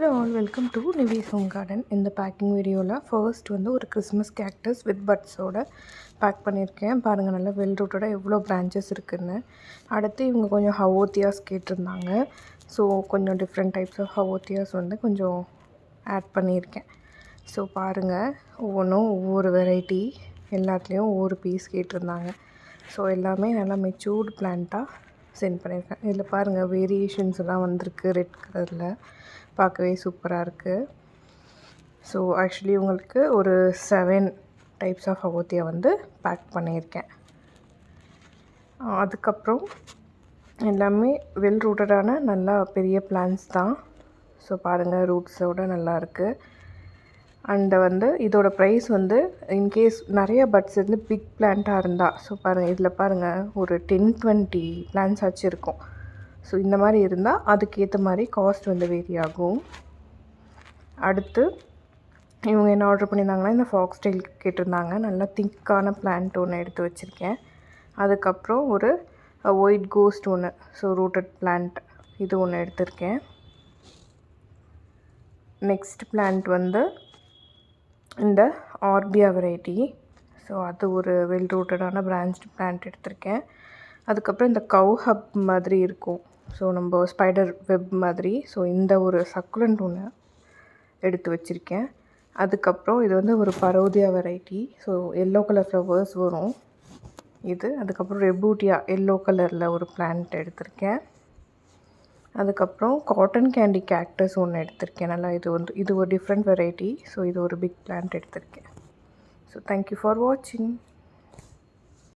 Hello all, welcome to நிவிஸ் home garden. இந்த packing வீடியோவில் first வந்து ஒரு கிறிஸ்மஸ் கேக்டஸ் வித் பட்ஸோட பேக் பண்ணியிருக்கேன். பாருங்கள், நல்லா வெல் ரூட்டடாக எவ்வளோ பிரான்ச்சஸ் இருக்குதுன்னு. அடுத்து இவங்க கொஞ்சம் ஹவோத்தியாஸ் கேட்டிருந்தாங்க. ஸோ கொஞ்சம் டிஃப்ரெண்ட் டைப்ஸ் ஆஃப் ஹவோத்தியாஸ் வந்து கொஞ்சம் ஆட் பண்ணியிருக்கேன். ஸோ பாருங்கள், ஒவ்வொன்றும் ஒவ்வொரு வெரைட்டி, எல்லாத்துலேயும் ஒவ்வொரு பீஸ் கேட்டிருந்தாங்க. ஸோ எல்லாமே நல்லா மெச்சூர்டு பிளான்ட்டாக சென்ட் பண்ணியிருக்கேன். இதில் பாருங்கள், வேரியேஷன்ஸ் எல்லாம் வந்திருக்கு ரெட் கலரில், பார்க்கவே சூப்பராக இருக்குது. ஸோ ஆக்சுவலி உங்களுக்கு ஒரு 7 டைப்ஸ் ஆஃப் ஹவோத்தியா வந்து பேக் பண்ணியிருக்கேன். அதுக்கப்புறம் எல்லாமே வெல் ரூட்டடான நல்லா பெரிய பிளான்ஸ் தான். ஸோ பாருங்கள், ரூட்ஸோடு நல்லா இருக்குது. அண்டு வந்து இதோட ப்ரைஸ் வந்து இன்கேஸ் நிறைய பட்ஸ் வந்து பிக் பிளான்ட்டாக இருந்தால், ஸோ பாருங்கள், இதில் பாருங்கள் ஒரு 10-20 பிளான்ஸ் ஆச்சு இருக்கும். ஸோ இந்த மாதிரி இருந்தால் அதுக்கேற்ற மாதிரி காஸ்ட் வந்து வேரி ஆகும். அடுத்து இவங்க என்ன ஆர்டர் பண்ணியிருந்தாங்கன்னா, இந்த ஃபாக்ஸ் டெயில் கேட்டிருந்தாங்க. நல்லா திக்கான பிளான்ட் ஒன்று எடுத்து வச்சுருக்கேன். அதுக்கப்புறம் ஒரு ஒயிட் கோஸ்ட் ஒன்று, ஸோ ரூட்டட் பிளான்ட், இது ஒன்று எடுத்திருக்கேன். நெக்ஸ்ட் பிளான்ட் வந்து இந்த ஆர்பியா வெரைட்டி, ஸோ அது ஒரு வெல் ரூட்டடான பிரான்ச்டு பிளான்ட் எடுத்திருக்கேன். அதுக்கப்புறம் இந்த கவ் ஹப் மாதிரி இருக்கும், ஸோ நம்ம ஸ்பைடர் வெப் மாதிரி, ஸோ இந்த ஒரு சக்குலண்ட் ஒன்று எடுத்து வச்சுருக்கேன். அதுக்கப்புறம் இது வந்து ஒரு பரோதியா variety, so yellow colour flowers வரும் இது. அதுக்கப்புறம் ரெபூட்டியா எல்லோ கலரில் ஒரு பிளான்ட் எடுத்திருக்கேன். அதுக்கப்புறம் காட்டன் கேண்டி கேக்டஸ் ஒன்று எடுத்திருக்கேன். நல்லா இது ஒரு டிஃப்ரெண்ட் வெரைட்டி, ஸோ இது ஒரு பிக் பிளான்ட் எடுத்திருக்கேன். ஸோ தேங்க்யூ ஃபார் வாட்சிங்.